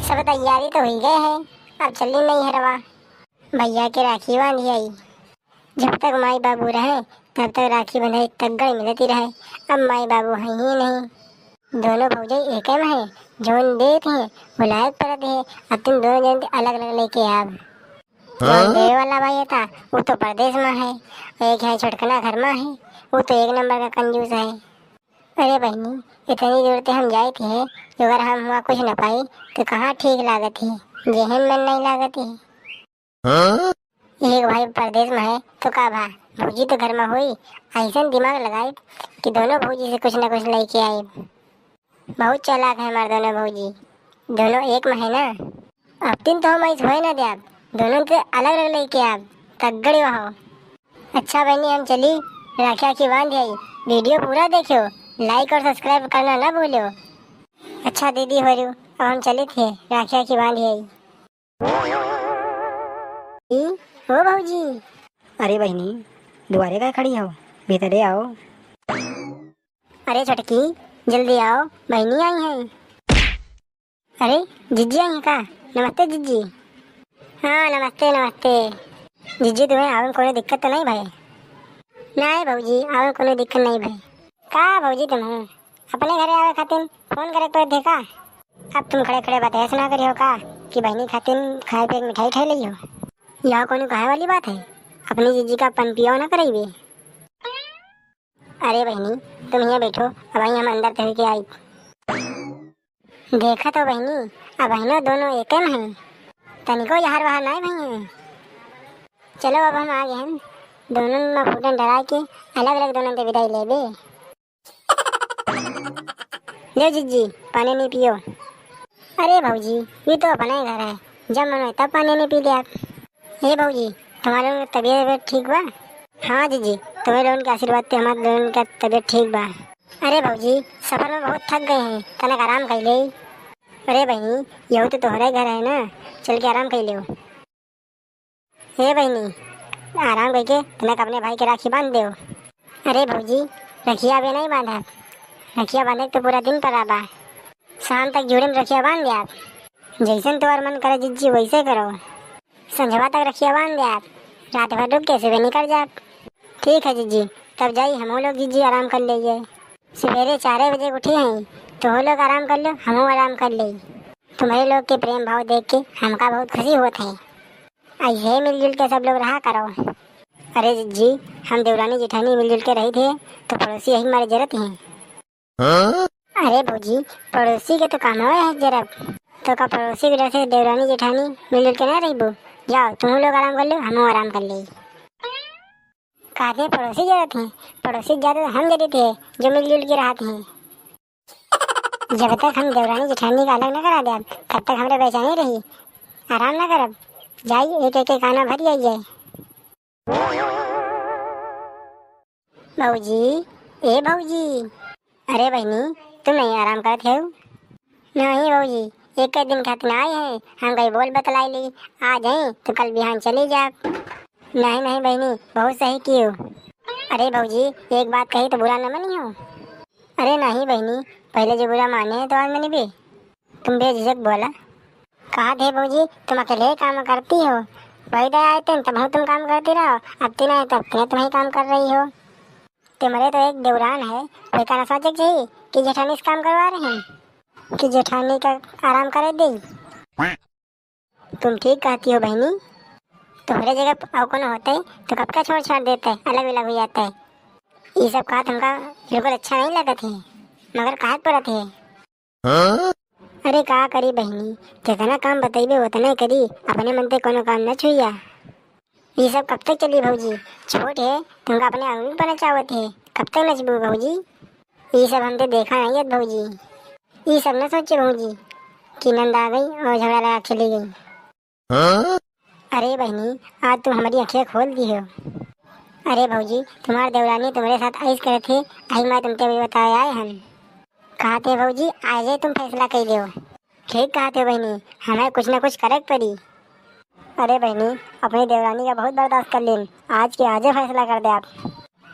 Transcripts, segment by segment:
सब तैयारी तो हो गए है, अब चली नहीं है रवा। भैया के राखी बांधी आई। जब तक माई बाबू रहे तब तक राखी बंधाई तगड़ मिलती रहे। अब माई बाबू है ही नहीं। दोनों भौजाई एक में है। जोन देत है बुलायत परत है। अब तुम दोनों जन अलग अलग लेके आब। जोन देवे वाला भाई था वो तो परदेश में है। एक है छुटकना घर में है, वो तो एक नंबर का कंजूस है। अरे बहनी, इतनी दूर ते हम जाए थे, अगर हम हुआ कुछ न पाई तो कहाँ ठीक लागत है। जेहन मन नहीं लागत है। एक भाई परदेश में है तो का भा भौजी तो घर में हुई। ऐसा दिमाग लगाए कि दोनों भौजी से कुछ न कुछ लेके आए। बहुत चालाक है हमारे दोनों भौजी। दोनों एक में है ना। अब तीन तो हम ऐसे हो ना दे आप दोनों से अलग अलग लेके आप तगड़ी वहाँ। अच्छा बहनी, हम चली राखी आखी बांध आई। वीडियो पूरा देखो, लाइक और सब्सक्राइब करना ना भूलो। अच्छा दीदी हो रू, अब हम चले थे राखी आखी बांध आई। हो भौजी। अरे बहनी, दुआरे का खड़ी हो, भीतरे आओ। अरे छटकी, जल्दी आओ, बहनी आई हैं। अरे जीजी आई हैं का? नमस्ते जीजी। हाँ नमस्ते नमस्ते। जीजी तुम्हें आवन कोई दिक्कत तो नहीं भाई? नहीं भौजी, आवन कोई दिक्कत नहीं भाई। का भौजी तुम्हें अपने घरे आवे खातिर फोन करे तो देखा। अब तुम खड़े खड़े बताया सुना करी हो का कि बहनी खातिर खाए पे मिठाई खाई ली हो। यह कोई कहे वाली बात है? अपनी जीजी का पन पियो ना करेगी। अरे बहनी, तुम यहाँ बैठो, अब हम अंदर तभी के आई। देखा तो बहनी, अब बहनों दोनों एक में हैं। तनिको यार वहाँ नहीं भई। चलो अब हम आ गए हैं। दोनों में फूटन डरा के अलग अलग दोनों से विदाई ले बे। ले जीजी, पानी नहीं पियो। अरे भौजी, ये तो अपना ही घर है, जब मन हो तब पानी नहीं पी ले आप। हे भौजी, तुम्हारे तबीयत ठीक बा? हाँ जीजी, तुम्हें लोगों के आशीर्वाद से हमारे लोगों का तबीयत ठीक बा। अरे भौजी, सफर में बहुत थक गए हैं, तनक आराम कर ले। अरे बहनी, यही तो तुम्हारा घर है ना, चल के आराम कर लो। हे बहनी, आराम करके तनक अपने भाई के राखी बांध दो। अरे भौजी, रखिया भी नहीं बांधा। रखिया बांधे तो पूरा दिन पर बा। शाम तक जोड़े में रखिया बांध दे आप। जैसन तुम्हारा मन करे जीजी वैसे करो। संझवा तक रखिया बांध दे आप, रात भर रुक के सुबह निकल जाए। ठीक है जीजी, तब जाइए हम लोग जीजी आराम कर लीजिए। सवेरे 4 बजे उठी हैं तो वो लोग आराम कर लो, हम आराम कर ले। तुम्हारे लोग के प्रेम भाव देख के हमका बहुत खुशी होता है। ऐसे मिलजुल के सब लोग रहा करो। अरे जीजी, हम देवरानी जेठानी मिलजुल के रही थे तो पड़ोसी यही हमारी जरूरत है। अरे भौजी, पड़ोसी के तो काम है जरूरत, तो का पड़ोसी की जैसे देवरानी जेठानी मिलजुल के ना रही बो। जाओ तुम लोग आराम कर लो, हम आराम कर ले। कहते पड़ोसी जरूरत है, पड़ोसी ज्यादा हम जरूरत है जो मिलजुल के रहते हैं। जब तक हम देवरानी जेठानी का अलग न करा दे तब तक हमारे बेचैनी रही, आराम न करब। जाइए एक एक खाना भर जाइए। भौजी, ए भौजी। अरे बहनी, तुम नहीं आराम करते हो? नहीं भौजी, एक दिन खातिर आए हैं, हम कहीं बोल बतलाई ली आ जाए तो कल बिहान चली जाए। नहीं नहीं बहनी, बहुत सही कियो। अरे भौजी, एक बात कही तो बुरा न मानी हो। अरे नहीं बहनी, पहले जो बुरा माने हैं तो आज मैंने भी। तुम बेझिझक बोला। कहा थे भौजी, तुम अकेले काम करती हो। वही दया आए थे तब तुम काम करती रहो, अब तीन आए तब तुम्हें काम कर रही हो। तुम्हारे तो एक देवरान है, कोई का नशा जग चाहिए कि जेठानी से काम करवा रहे हैं कि जेठानी का आराम करे दे। तुम ठीक कहती हो बहनी। तुम्हारे जगह और कौन होते है तो कब का छोड़ छाड़ देते है, अलग अलग हो जाता है। ये सब कहा तुमका बिल्कुल अच्छा नहीं लगत है, मगर कहा पड़त है। अरे का करी बहनी, जितना काम बताइबे उतना करी, अपने मन से कोनो काम न छुइया। ये सब कब तक चली भौजी? छोट है, तुमका अपने अंगुली पर नचावत है, कब तक नचबू भौजी? ये सब हमने देखा नहीं है भौजी। ये सब न सोचे भौजी कि नंद आ गई और झगड़ा लगा चली गई। अरे बहनी, आज तुम हमारी आँखें खोल दी हो। अरे भौजी, तुम्हारे देवरानी तुम्हारे साथ ऐस करे थे, आई मैं तुमसे भी बताया आए हम। कहते भौजी आज तुम फैसला कर दो। ठीक कहते हो बहनी, हमें कुछ न कुछ करे पड़ी। अरे बहनी, अपनी देवरानी का बहुत बर्दाश्त कर लें, आज के आज फैसला कर दे आप।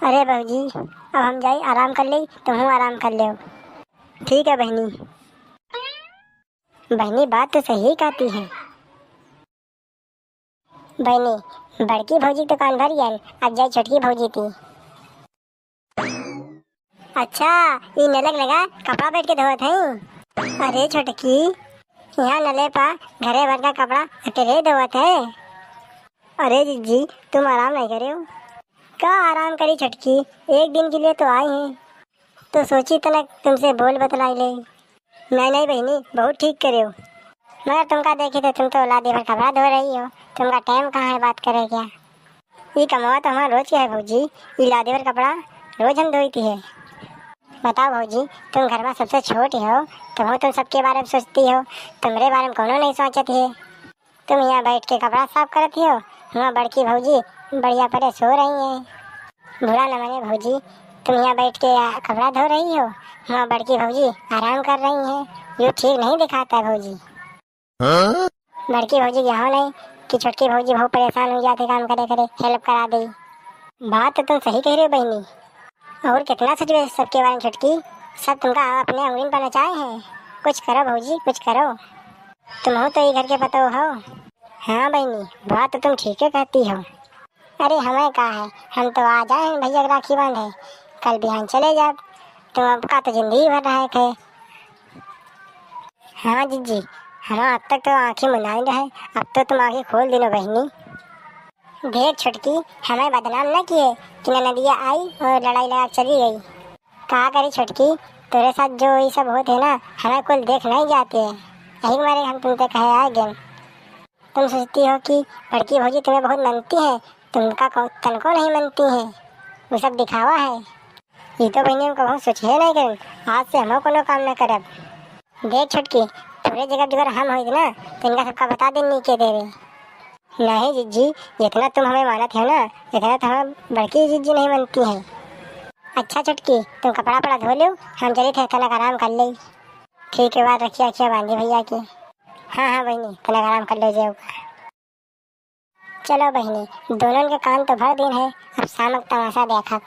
अरे भौजी, अब हम जाए आराम कर ले, तुम आराम कर ले। ठीक है बहनी। बहनी बात तो सही कहती है। बहनी बड़की भौजी तो कान भर गया, अब जाए छोटकी भौजी थी। अच्छा ये नलक लगा कपड़ा बैठ के धोत है। अरे छोटकी यहाँ नले पा घरे भर का कपड़ा अकेले धोत है। अरे जीजी तुम आराम नहीं करे हो? क्या आराम करी छोटकी, एक दिन के लिए तो आई है तो सोची तनक तुमसे बोल बतलाई ले। नहीं बहनी बहुत ठीक करे हो, मगर तुमका देखे तो तुम तो लादे भर कपड़ा धो रही हो, तुमका टाइम कहाँ है बात करे क्या? ये कमावा तो हमारा रोज क्या है भौजी, ये लादे भर कपड़ा रोज हम धोती है। बताओ भौजी तुम घर में सबसे छोटी हो, तुम सबके बारे में सोचती हो, तुम्हारे बारे में कौन नहीं सोचती है। तुम यहाँ बैठ के कपड़ा साफ करती हो, वहाँ बड़की भौजी बढ़िया परे सो रही है। बुरा न माने भौजी, तुम यहाँ बैठ के कपड़ा धो रही हो, वहाँ बड़की भौजी आराम कर रही है, ये ठीक नहीं दिखाता है भौजी। बड़की भौजी यहाँ नहीं कि छोटकी भौजी बहुत परेशान हो जाते काम करे करे हेल्प करा दे। बात तो तुम सही कह रहे हो बहनी, और कितना सच है सबके बारे में छोटकी, सब तुमका अपने अंगुली पर नचाए हैं। कुछ करो भौजी कुछ करो, तुम हो तो ये घर के पतो हो। हाँ बहनी बात तो तुम ठीक है कहती हो। अरे हमें कहा है, हम तो आ जाए भैया राखी बांधे, कल बिहान चले जाए, तुम आपका तो जिंदगी भर रहे थे। हाँ जीजी हम अब तक तो आँखें मुंदाई रहे, अब तो तुम आँखें खोल दिनो बहनी। देख छुटकी हमें बदनाम न किए कि नदिया आई और लड़ाई लगा चली गई। कहा करी छुटकी तेरे साथ जो ये सब होते है ना, हमें कुल देख नहीं जाते हैं, यही मारे हम तुमसे कहे आए गए। तुम सोचती हो कि बड़की भौजी तुम्हें बहुत मानती है, तुमका तन को नहीं मानती है, वो सब दिखावा है। ये तो बहनी हमको बहुत सोचे नहीं कर, आज से हम कोनो काम न करब। देख छुटकी थोड़े जगह जगह हम हो ना तो इनका सबका बता देनी के दे रहे। नहीं जीजी जितना तुम हमें मानत है ना, इतना तो हमें बड़की जीजी नहीं मानती है। अच्छा छुटकी तुम कपड़ा पड़ा धो लो, हम चले थे तनक आराम कर ले। ठीक है बात रखिए अच्छा बांधे भैया के। हाँ बहनी तनक आराम कर ले जाओ। चलो बहनी दोनों के कान तो भर दिन है, अब शाम का तमाशा देखा।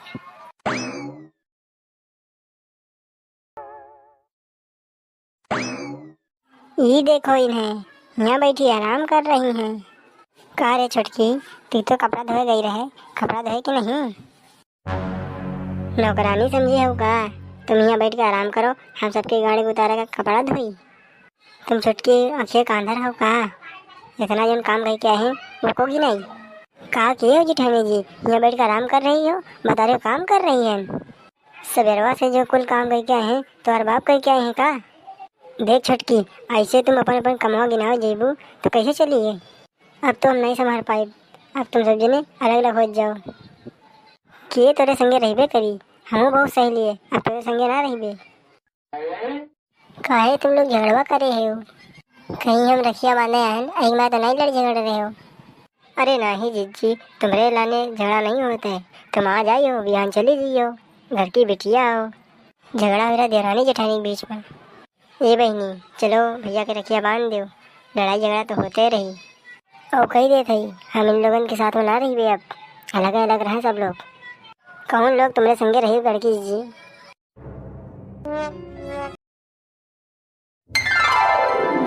ये देखो इन्हें यहाँ बैठी आराम कर रही हैं। कहा रे छुटकी तू तो कपड़ा धोए गई रहे, कपड़ा धोए कि नहीं? नौकरानी समझी होगा, तुम यहाँ बैठ के आराम करो, हम सबके गाड़ी उतारे का कपड़ा धोई। तुम छुटकी आँखें कांधर हो कहा, इतना जो काम कह के आए हैं वो को की नहीं। कहा किए हो जिठानी जी यहाँ बैठ कर आराम कर रही हो, बता रहे हो काम कर रही हैं। सवेरवा से जो कुल काम कह के आए हैं तो हर बाप कह के आए हैं का? देख छुटकी ऐसे तुम अपन अपन कमाओ गिनाओ जेबू तो कैसे चलिए, अब तो हम नहीं संभाल पाए, अब तुम सब जने अलग अलग हो जाओ। किए तेरे संगे रहबे करी, हम बहुत सही लिए, अब तेरे संगे ना रहबे। काहे तुम लोग झगड़वा करे हो, कहीं हम रखिया बांधे आए एक मैं तो नहीं लड़ झगड़ रहे हो। अरे नहीं जीजी तुम्हारे लाने झगड़ा नहीं होता है, तुम आ जाइयो बिहान चली जाइयो, घर की बिटिया हो, झगड़ा मेरा देरानी जेठानी के बीच में। ए बहनी चलो भैया के रखिया बांध दो, लड़ाई झगड़ा तो होते रही। और कही दे थी हम इन लोगों के साथ में ना रही, अब अलग अलग रहे सब लोग। कौन लोग तुम्हारे संगे रही लड़की जी?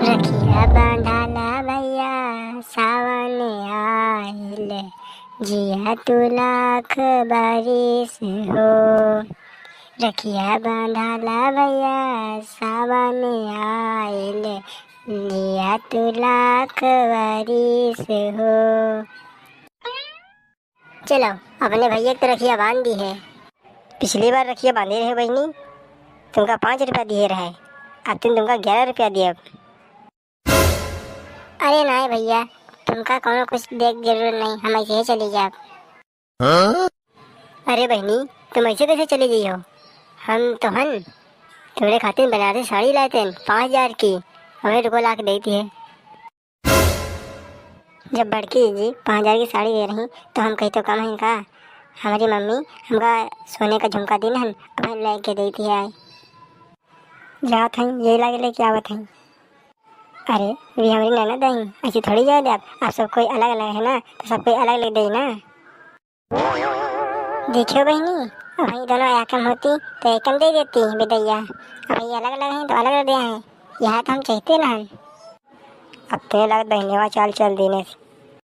रखिया बांधाला भैया सावन आइले, जिया तू लाख बारिश हो। रखिया बांधाला भैया सावन आइले, जिया तू लाख बारिश हो। चलो अपने भैया की तो रखिया बांध दी है, पिछली बार रखिया बांधे रहे बहनी, तुमका 5 रुपया दिए रहे, अब तुमका 11 रुपया दिए। अरे नहीं भैया तुमका कोनो कुछ देख जरूरत नहीं, हम ऐसे ही चली जाए। अरे बहनी तुम ऐसे कैसे चली गई हो, हम तो हन तुम्हारे खातिर बनारसी साड़ी लाए थे 5000 की, हमें रुको ला के देती है। जब बड़की जी 5000 की साड़ी दे रही तो हम कहीं तो कम है का, हमारी मम्मी हमका सोने का झुमका दिन हन अब लेके देती है। जात हैं ये लागे लेके आवत हैं। अरे भी हमारी ननद आई, ऐसी थोड़ी जाए दे, आप सब कोई अलग अलग है ना तो सब कोई अलग अलग दे ना। देखियो बहनी अब वही दोनों एकम होती तो एकम दे देती बेदैया, अब ये अलग अलग हैं तो अलग अलग दे हैं, यहाँ तो हम चाहते ना। अब तो ये लगता बहनेवा चाल चल देने से।